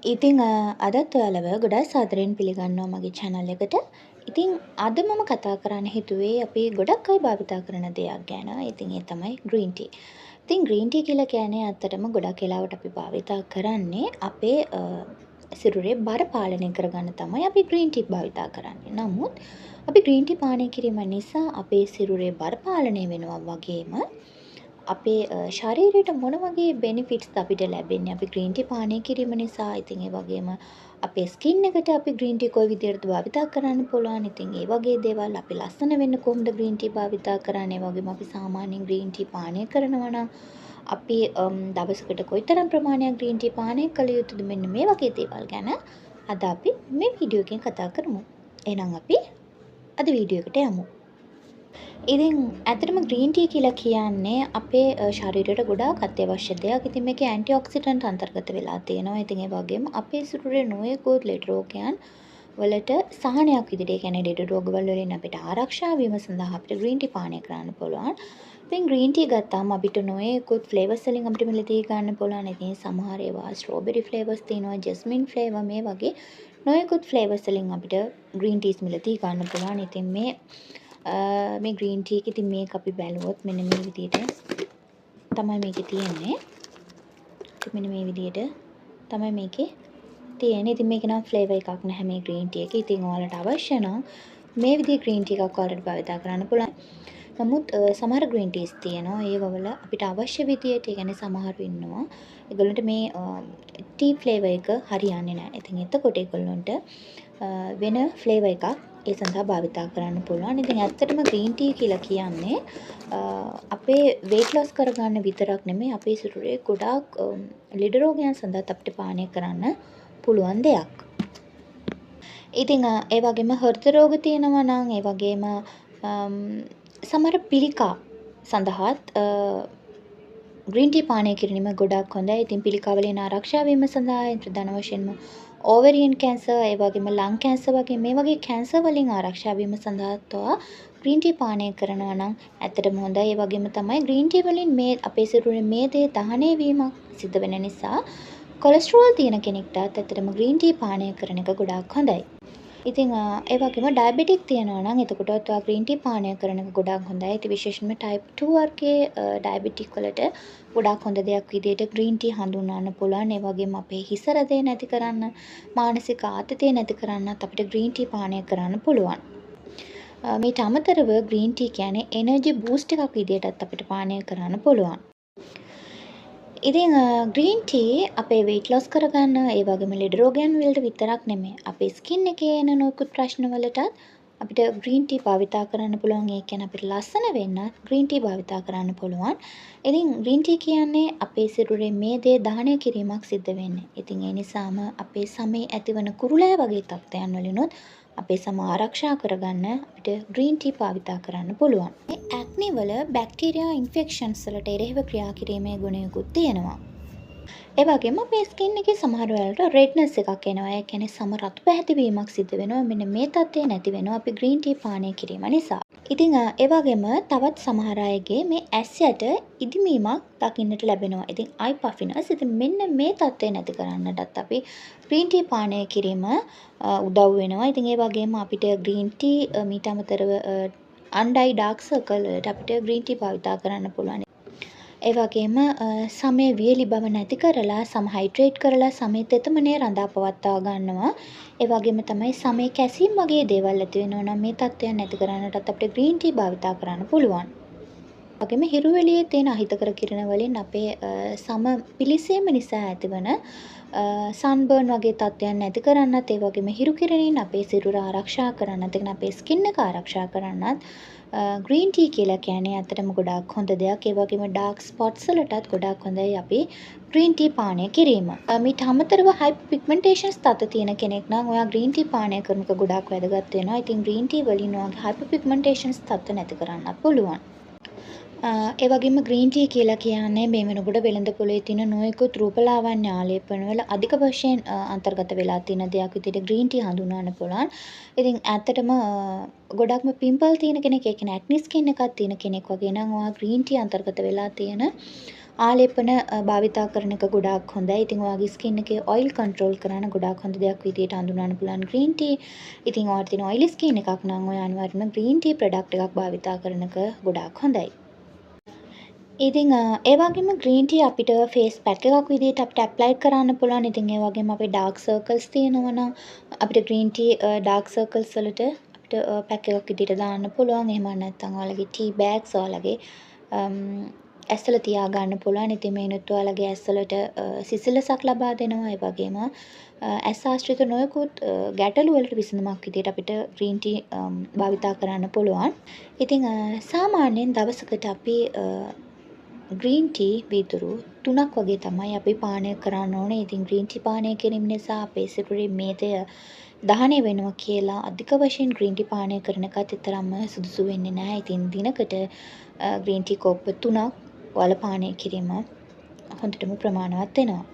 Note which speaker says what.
Speaker 1: ඉතින් අදත් ඔයාලව ගොඩාක් සාදරයෙන් පිළිගන්නවා මගේ channel එකට. ඉතින් අද මම කතා කරන්න හිතුවේ අපි ගොඩක් අය භාවිතා කරන දෙයක් ගැන. ඉතින් ඒ තමයි green tea. ඉතින් green tea කියලා කියන්නේ ඇත්තටම ගොඩක් වෙලාවට අපි භාවිතා කරන්නේ අපේ සිරුරේ බර පාලනය කරගන්න තමයි අපි green tea භාවිතා කරන්නේ. නමුත් අපි green tea පානය කිරීම නිසා අපේ සිරුරේ බර පාලනය වෙනවා වගේම අපේ ශරීරයට මොන වගේ බෙනිෆිට්ස් අපිට ලැබෙන්නේ අපි ග්‍රීන් ටී පානය කිරීම නිසා. ඉතින් ඒ වගේම අපේ ස්කින් එකට අපි ග්‍රීන් ටී කොයි විදිහටද භාවිතා කරන්න පුළුවන්. ඉතින් ඒ වගේ දේවල් අපි ලස්සන වෙන්න කොහොමද ග්‍රීන් ටී භාවිතා කරන්නේ. ඒ වගේම අපි සාමාන්‍යයෙන් ග්‍රීන් ටී පානය කරනවා නම් අපි දවසකට කොයිතරම් ප්‍රමාණයක් ග්‍රීන් ටී පානය කළ යුතුද, මෙන්න මේ වගේ දේවල් ගැන අද අපි මේ වීඩියෝ එකෙන් කතා කරමු. එහෙනම් අපි අද වීඩියෝ එකට යමු. ඉතින් ඇත්තටම ග්‍රීන් ටී කියලා කියන්නේ අපේ ශරීරයට ගොඩාක් අත්‍යවශ්‍ය දෙයක්. ඉතින් මේකේ ඇන්ටි ඔක්සිඩන්ට් අන්තර්ගත වෙලා තියෙනවා. ඉතින් ඒ වගේම අපේ සිරුරේ නොයෙකුත් ලෙඩ රෝගයන් වලට සහනයක් විදිහට, ඒ කියන්නේ ලෙඩ රෝගවල වලින් අපිට ආරක්ෂා වීම සඳහා අපිට ග්‍රීන් ටී පානය කරන්න පුළුවන්. ඉතින් ග්‍රීන් ටී ගත්තාම අපිට නොයෙකුත් ෆ්ලේවර්ස් වලින් අපිට මිලදී ගන්න පුළුවන්. ඉතින් සමහර ඒවා ස්ට්‍රෝබෙරි ෆ්ලේවර්ස් තියෙනවා, ජස්මින් ෆ්ලේවර්, මේ වගේ නොයෙකුත් ෆ්ලේවර්ස් වලින් අපිට ග්‍රීන් ටීස් මිලදී ගන්න පුළුවන්. ඉතින් මේ ග්‍රීන් ටී එක ඉතින් මේක අපි බැලුවොත් මෙන්න මේ විදිහට තමයි මේකේ තියෙන්නේ. ඉතින් මෙන්න මේ විදිහට තමයි මේකේ තියෙන්නේ. ඉතින් මේක නම් ෆ්ලේවර් එකක් නැහැ මේ ග්‍රීන් ටී එකේ. ඉතින් ඔයාලට අවශ්‍ය නම් මේ විදිහේ ග්‍රීන් ටී එකක් ඔයාලට භාවිතා කරන්න පුළුවන්. නමුත් සමහර ග්‍රීන් ටීස් තියෙනවා ඒවවල අපිට අවශ්‍ය විදිහට, ඒ කියන්නේ සමහරු ඉන්නවා ඒගොල්ලන්ට මේ ටී ෆ්ලේවර් එක හරියන්නේ නැහැ. ඉතින් එතකොට ඒගොල්ලන්ට වෙන ෆ්ලේවර් එකක් ඒ සඳහා භාවිතා කරන්න පුළුවන්. ඉතින් ඇත්තටම ග්‍රීන් ටී කියලා කියන්නේ අපේ weight loss කරගන්න විතරක් නෙමෙයි, අපේ සිරුරේ ගොඩාක් ලෙඩ රෝගයන් සඳහා අපිට පානය කරන්න පුළුවන් දෙයක්. ඉතින් ඒ වගේම හෘද රෝග තියෙනවා නම්, ඒ වගේම සමහර පිළිකා සඳහාත් ග්‍රීන් ටී පානය කිරීම ගොඩක් හොඳයි. ඉතින් පිළිකා වලින් ආරක්ෂා වීම සඳහා ප්‍රධාන වශයෙන්ම ඕවරියන් කැන්සර්, ඒ වගේම ලං කැන්සර් වගේ මේ වගේ කැන්සර් වලින් ආරක්ෂා වීම සඳහා තව ග්‍රීන් ටී පානය කරනවා නම් ඇත්තටම හොඳයි. ඒ වගේම තමයි ග්‍රීන් ටී වලින් මේ අපේ සිරුරේ මේදේ දහනය වීමක් සිදු වෙන නිසා කොලෙස්ටරෝල් තියෙන කෙනෙක්ටත් ඇත්තටම ග්‍රීන් ටී පානය කරන එක ගොඩාක් හොඳයි. ඉතින් ඒ වගේම ඩයබටික් තියෙනවා නම් එතකොටත් ඔයා ග්‍රීන් ටී පානය කරන එක ගොඩාක් හොඳයි. ඉතින් විශේෂයෙන්ම ටයිප් 2 වර්ගයේ ඩයබටික් වලට ගොඩාක් හොඳ දෙයක් විදිහට ග්‍රීන් ටී හඳුන්වන්න පුළුවන්. ඒ වගේම අපේ හිස රදේ නැති කරන්න, මානසික ආතතිය නැති කරන්නත් අපිට ග්‍රීන් ටී පානය කරන්න පුළුවන්. මේට අමතරව ග්‍රීන් ටී කියන්නේ එනර්ජි බූස්ට් එකක් විදිහටත් අපිට පානය කරන්න පුළුවන්. ඉතින් ග්‍රීන් ටී අපේ weight loss කරගන්න, ඒ වගේම ලෙඩ රෝගයන් වලට විතරක් නෙමෙයි, අපේ ස්කින් එකේ එන නොයෙකුත් ප්‍රශ්න වලටත් අපිට ග්‍රීන් ටී භාවිතා කරන්න පුළුවන්. ඒ කියන්නේ අපිට ලස්සන වෙන්නත් ග්‍රීන් ටී භාවිතා කරන්න පුළුවන්. ඉතින් ග්‍රීන් ටී කියන්නේ අපේ සිරුරේ මේදේ දහනය කිරීමක් සිද්ධ වෙන්නේ. ඉතින් ඒ නිසාම අපේ සමේ ඇතිවන කුරුලෑ වගේ තත්ත්වයන් වලිනුත් අපේ සම ආරක්ෂා කරගන්න අපිට ග්‍රීන් ටී භාවිතා කරන්න පුළුවන්. ඇක්නි වල බැක්ටීරියා ඉන්ෆෙක්ෂන්ස් වලට එරෙහිව ක්‍රියා කිරීමේ ගුණයකුත් තියෙනවා. ඒ වගේම අපේ ස්කින් එකේ සමහර වෙලාවට රෙඩ්නස් එකක් එනවා. ඒ කියන්නේ සම රතු පැහැතිවීමක් සිද්ධ වෙනවා. මෙන්න මේ තත්ත්වය නැති වෙනවා අපි ග්‍රීන් ටී පානය කිරීම නිසා. ඉතින් ඒ වගේම තවත් සමහර අයගේ මේ ඇස් යට ඉදිමීමක් දකින්නට ලැබෙනවා. ඉතින් අයි පෆිනස්. ඉතින් මෙන්න මේ තත්ත්වය නැති කරන්නටත් අපි ග්‍රීන් ටී පානය කිරීම උදව් වෙනවා. ඉතින් ඒ වගේම අපිට ග්‍රීන් ටී මීට අමතරව අන්ඩයි ඩාර්ක් සර්කල් වලට අපිට ග්‍රීන් ටී භාවිතා කරන්න පුළුවන්. ඒ වගේම සමේ වියලි බව නැති කරලා, සම හයිඩ්‍රේට් කරලා සමේ තෙතමනය රඳා පවත්වා ගන්නවා. ඒ වගේම තමයි සමේ කැසීම් වගේ දේවල් ඇති වෙනවා නම් මේ තත්ත්වයන් නැති කරන්නටත් අපිට ග්‍රීන් ටී භාවිතා කරන්න පුළුවන්. ඒ වගේම හිරු එළියේ තියෙන අහිතකර කිරණ වලින් අපේ සම පිලිසීම නිසා ඇතිවන සන්බර්න් වගේ තත්ත්වයන් නැති කරන්නත්, ඒ වගේම හිරු කිරණින් අපේ සිරුර ආරක්ෂා කරන්නත්, එතන අපේ ස්කින් එක ආරක්ෂා කරන්නත් ග්‍රීන් ටී කියලා කියන්නේ ඇත්තටම ගොඩාක් හොඳ දෙයක්. ඒ වගේම ඩාර්ක් ස්පොට්ස් වලටත් ගොඩාක් හොඳයි අපි ග්‍රීන් ටී පානය කිරීම. මීට අමතරව හයිපර් පිග්මන්ටේෂන්ස් තත්ත්ව තියෙන කෙනෙක් නම් ඔයා ග්‍රීන් ටී පානය කරන එක ගොඩාක් වැදගත් වෙනවා. ඉතින් ග්‍රීන් ටී වලින් ඔයාගේ හයිපර් පිග්මන්ටේෂන්ස් තත්ත්ව නැති කරන්නත් පුළුවන්. ඒ වගේම ග්‍රීන් ටී කියලා කියන්නේ මේ වෙනකොට වෙළඳ පොලේ තියෙන නොයෙකුත් රූපලාවන්‍ය ආලේපන වල අධික වශයෙන් අන්තර්ගත වෙලා තියෙන දෙයක් විදිහට ග්‍රීන් ටී හඳුන්වන්න පුළුවන්. ඉතින් ඇත්තටම ගොඩක්ම පිම්පල් තියෙන කෙනෙක්, ඒ කියන්නේ ඇක්නි ස්කින් එකක් තියෙන කෙනෙක් වගේ නම් ඔයා ග්‍රීන් ටී අන්තර්ගත වෙලා තියෙන ආලේපන භාවිතා කරන එක ගොඩාක් හොඳයි. ඉතින් ඔයාගේ ස්කින් එකේ ඔයිල් කන්ට්‍රෝල් කරන්න ගොඩාක් හොඳ දෙයක් විදියට හඳුන්වන්න පුළුවන් green tea. ඉතින් ඔයාට තියෙන ඔයිලි ස්කින් එකක් නම් ඔයා අනිවාර්යයෙන්ම green tea ප්‍රොඩක්ට් එකක් භාවිතා කරන එක ගොඩාක් හොඳයි. ඉතින් ඒ වගේම green tea අපිට ෆේස් පැක් එකක් විදිහට අපිට ඇප්ලයි කරන්න පුළුවන්. ඉතින් ඒ වගේම අපේ ඩාර්ක් සර්කල්ස් තියෙනවා නම් අපිට green tea ඩාර්ක් සර්කල්ස් වලට අපිට පැක් එකක් විදිහට දාන්න පුළුවන්. එහෙම නැත්නම් ඔයාලගේ ටී බෑග්ස් ඔයාලගේ ඇස්වල තියාගන්න පුළුවන්. ඉතින් මේනොත් ඔයාලගේ ඇස්වලට සිසිලසක් ලබා දෙනවා. ඒ වගේම ඇස් ආශ්‍රිත නොයෙකුත් ගැටලු වලට විසඳුමක් විදිහට අපිට green tea භාවිතා කරන්න පුළුවන්. ඉතින් සාමාන්‍යයෙන් දවසකට අපි green tea වීදුරු 3ක් වගේ තමයි අපි පානය කරන්න ඕනේ. ඉතින් green tea පානය කිරීම නිසා අපේ සිරුරේ මේදය දහනය වෙනවා කියලා අධික වශයෙන් green tea පානය කරන එකත් එතරම්ම සුදුසු වෙන්නේ නැහැ. ඉතින් දිනකට green tea කෝප්ප 3ක් ඔයාලා පානය කිරීම හොඳටම ප්‍රමාණවත් වෙනවා.